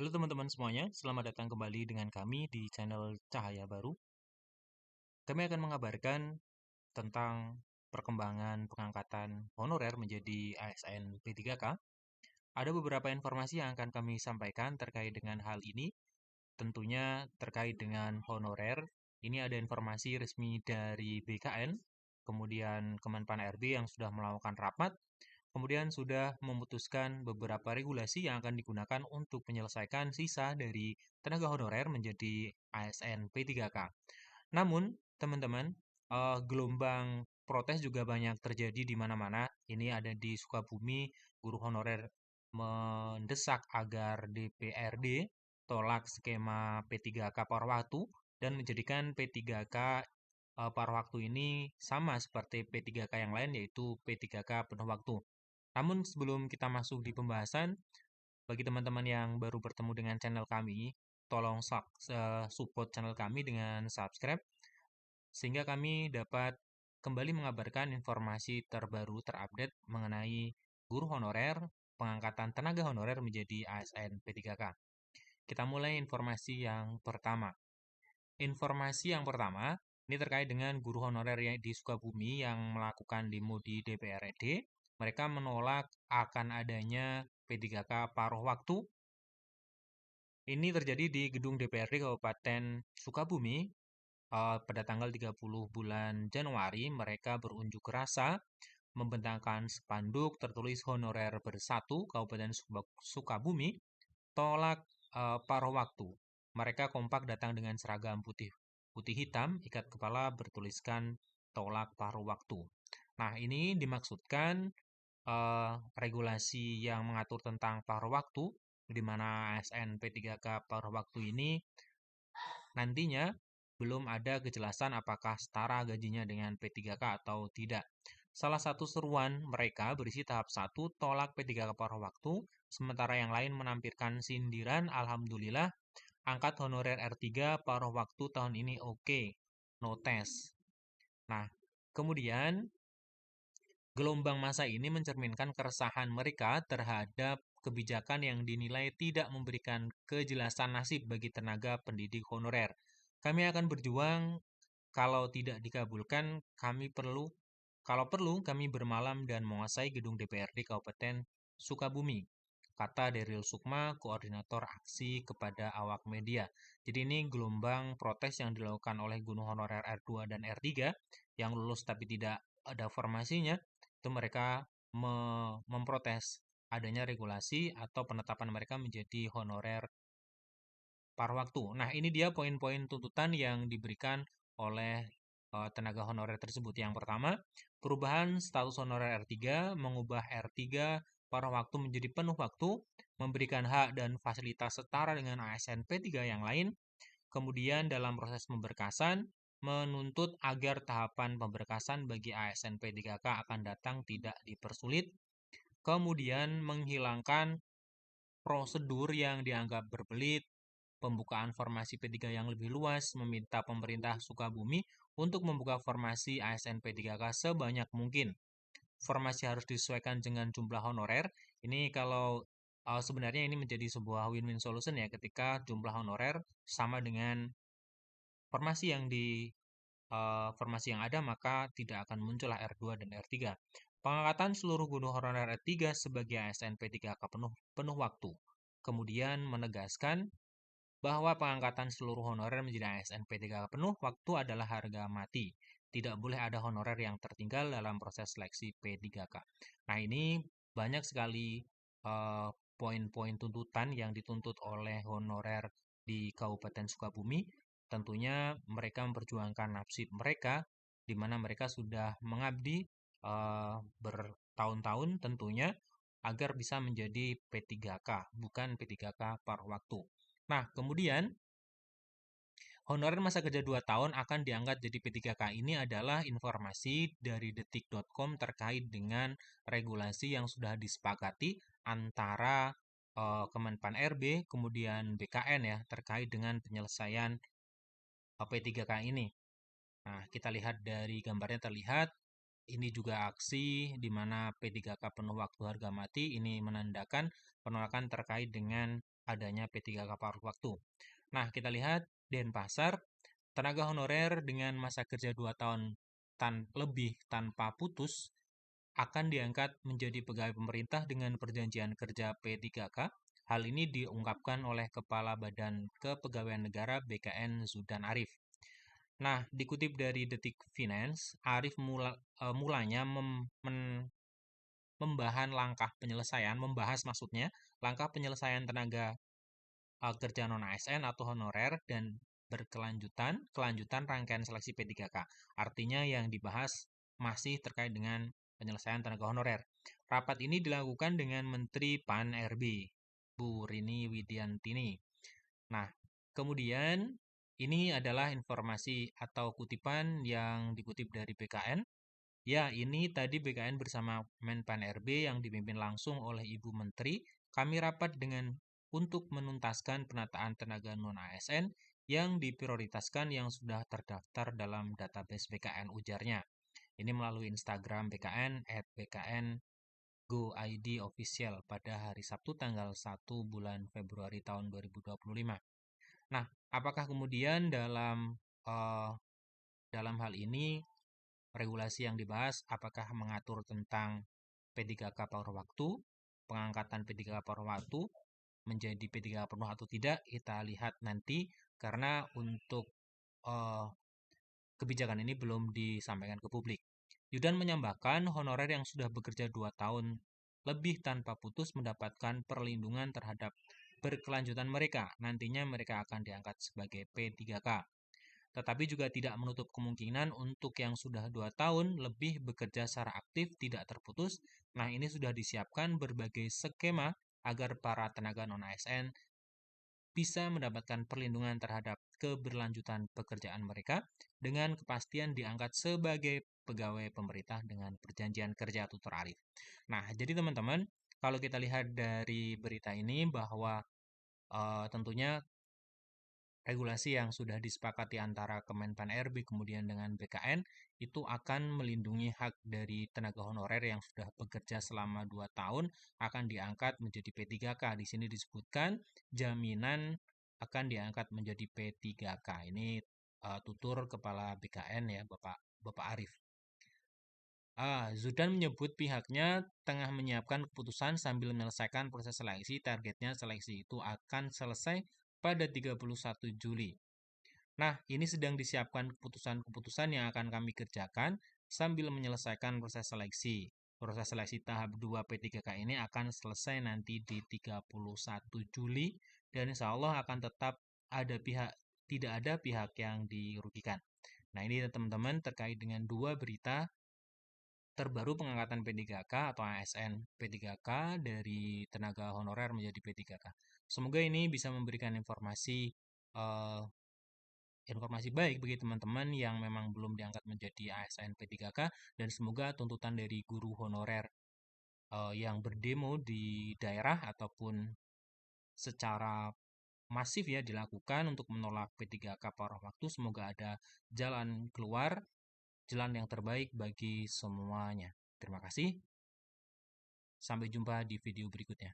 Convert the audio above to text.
Halo teman-teman semuanya, selamat datang kembali dengan kami di channel Cahaya Baru. Kami akan mengabarkan tentang perkembangan pengangkatan honorer menjadi ASN P3K. Ada beberapa informasi yang akan kami sampaikan terkait dengan hal ini. Tentunya terkait dengan honorer, ini ada informasi resmi dari BKN, kemudian Kemenpan RB yang sudah melakukan rapat, kemudian sudah memutuskan beberapa regulasi yang akan digunakan untuk menyelesaikan sisa dari tenaga honorer menjadi ASN P3K. Namun, teman-teman, gelombang protes juga banyak terjadi di mana-mana. Ini ada di Sukabumi, guru honorer mendesak agar DPRD tolak skema P3K paruh waktu dan menjadikan P3K paruh waktu ini sama seperti P3K yang lain, yaitu P3K penuh waktu. Namun sebelum kita masuk di pembahasan, bagi teman-teman yang baru bertemu dengan channel kami, tolong support channel kami dengan subscribe, sehingga kami dapat kembali mengabarkan informasi terbaru terupdate mengenai guru honorer, pengangkatan tenaga honorer menjadi ASN P3K. Kita mulai informasi yang pertama. Informasi yang pertama, ini terkait dengan guru honorer yang di Sukabumi yang melakukan demo di DPRD. Mereka menolak akan adanya P3K paruh waktu. Ini terjadi di gedung DPRD Kabupaten Sukabumi pada tanggal 30 bulan Januari. Mereka berunjuk rasa membentangkan spanduk tertulis honorer bersatu Kabupaten Sukabumi tolak paruh waktu. Mereka kompak datang dengan seragam putih hitam, ikat kepala bertuliskan tolak paruh waktu. Nah, ini dimaksudkan regulasi yang mengatur tentang paruh waktu, di mana ASN P3K paruh waktu ini nantinya belum ada kejelasan apakah setara gajinya dengan P3K atau tidak. Salah satu seruan mereka berisi tahap 1 tolak P3K paruh waktu, sementara yang lain menampilkan sindiran Alhamdulillah angkat honorer R3 paruh waktu tahun ini oke, no test. Nah, kemudian gelombang massa ini mencerminkan keresahan mereka terhadap kebijakan yang dinilai tidak memberikan kejelasan nasib bagi tenaga pendidik honorer. Kami akan berjuang kalau tidak dikabulkan, kalau perlu, kami bermalam dan menguasai gedung DPRD Kabupaten Sukabumi, kata Daryl Sukma, koordinator aksi kepada awak media. Jadi ini gelombang protes yang dilakukan oleh guru honorer R2 dan R3 yang lulus tapi tidak ada formasinya, itu mereka memprotes adanya regulasi atau penetapan mereka menjadi honorer paruh waktu. Nah, ini dia poin-poin tuntutan yang diberikan oleh tenaga honorer tersebut. Yang pertama, perubahan status honorer R3, mengubah R3 paruh waktu menjadi penuh waktu, memberikan hak dan fasilitas setara dengan ASN P3 yang lain. Kemudian dalam proses pemberkasan, menuntut agar tahapan pemberkasan bagi ASN P3K akan datang tidak dipersulit. Kemudian menghilangkan prosedur yang dianggap berbelit, pembukaan formasi P3 yang lebih luas, meminta pemerintah Sukabumi untuk membuka formasi ASN P3K sebanyak mungkin. Formasi harus disesuaikan dengan jumlah honorer. Ini kalau sebenarnya ini menjadi sebuah win-win solution ya, ketika jumlah honorer sama dengan formasi yang ada, maka tidak akan muncullah R2 dan R3. Pengangkatan seluruh guru honorer R3 sebagai ASN P3K penuh waktu. Kemudian menegaskan bahwa pengangkatan seluruh honorer menjadi ASN P3K penuh waktu adalah harga mati. Tidak boleh ada honorer yang tertinggal dalam proses seleksi P3K. Nah, ini banyak sekali poin-poin tuntutan yang dituntut oleh honorer di Kabupaten Sukabumi. Tentunya mereka memperjuangkan nasib mereka, di mana mereka sudah mengabdi bertahun-tahun tentunya agar bisa menjadi P3K, bukan P3K paruh waktu. Nah, kemudian honorer masa kerja 2 tahun akan diangkat jadi P3K. Ini adalah informasi dari detik.com terkait dengan regulasi yang sudah disepakati antara Kemenpan RB, kemudian BKN ya, terkait dengan penyelesaian P3K ini. Nah, kita lihat dari gambarnya terlihat, ini juga aksi di mana P3K penuh waktu harga mati, ini menandakan penolakan terkait dengan adanya P3K paruh waktu. Nah, kita lihat Denpasar, tenaga honorer dengan masa kerja 2 tahun lebih tanpa putus akan diangkat menjadi pegawai pemerintah dengan perjanjian kerja P3K. Hal ini diungkapkan oleh Kepala Badan Kepegawaian Negara BKN Zudan Arif. Nah, dikutip dari Detik Finance, Arif mulanya membahas maksudnya langkah penyelesaian tenaga kerja non ASN atau honorer dan kelanjutan rangkaian seleksi P3K. Artinya yang dibahas masih terkait dengan penyelesaian tenaga honorer. Rapat ini dilakukan dengan Menteri PAN RB, Bu Rini Widiantini. Nah, kemudian ini adalah informasi atau kutipan yang dikutip dari BKN. Ya, ini tadi BKN bersama Menpan RB yang dipimpin langsung oleh Ibu Menteri. Kami rapat untuk menuntaskan penataan tenaga non-ASN yang diprioritaskan yang sudah terdaftar dalam database BKN, ujarnya. Ini melalui Instagram BKN @bkn_go_id official pada hari Sabtu tanggal 1 bulan Februari tahun 2025. Nah, apakah kemudian eh, dalam hal ini regulasi yang dibahas apakah mengatur tentang P3K paruh waktu, pengangkatan P3K paruh waktu menjadi P3K penuh atau tidak, kita lihat nanti karena untuk eh, kebijakan ini belum disampaikan ke publik. Yudan menambahkan honorer yang sudah bekerja 2 tahun lebih tanpa putus mendapatkan perlindungan terhadap berkelanjutan mereka. Nantinya mereka akan diangkat sebagai P3K. Tetapi juga tidak menutup kemungkinan untuk yang sudah 2 tahun lebih bekerja secara aktif tidak terputus. Nah, ini sudah disiapkan berbagai skema agar para tenaga non-ASN bisa mendapatkan perlindungan terhadap keberlanjutan pekerjaan mereka dengan kepastian diangkat sebagai pegawai pemerintah dengan perjanjian kerja tutor arif. Nah, jadi teman-teman, kalau kita lihat dari berita ini bahwa tentunya regulasi yang sudah disepakati antara Kemenpan RB kemudian dengan BKN itu akan melindungi hak dari tenaga honorer yang sudah bekerja selama 2 tahun akan diangkat menjadi P3K. Di sini disebutkan jaminan akan diangkat menjadi P3K. Ini tutur Kepala BKN ya, Bapak Arif. Zudan menyebut pihaknya tengah menyiapkan keputusan sambil menyelesaikan proses seleksi. Targetnya seleksi itu akan selesai pada 31 Juli. Nah, ini sedang disiapkan keputusan-keputusan yang akan kami kerjakan sambil menyelesaikan proses seleksi. Proses seleksi tahap 2 P3K ini akan selesai nanti di 31 Juli dan insya Allah akan tetap tidak ada pihak yang dirugikan. Nah, ini teman-teman terkait dengan dua berita terbaru pengangkatan P3K atau ASN P3K dari tenaga honorer menjadi P3K. Semoga ini bisa memberikan eh, informasi baik bagi teman-teman yang memang belum diangkat menjadi ASN P3K dan semoga tuntutan dari guru honorer yang berdemo di daerah ataupun secara masif ya dilakukan untuk menolak P3K paruh waktu, semoga ada jalan keluar, jalan yang terbaik bagi semuanya. Terima kasih. Sampai jumpa di video berikutnya.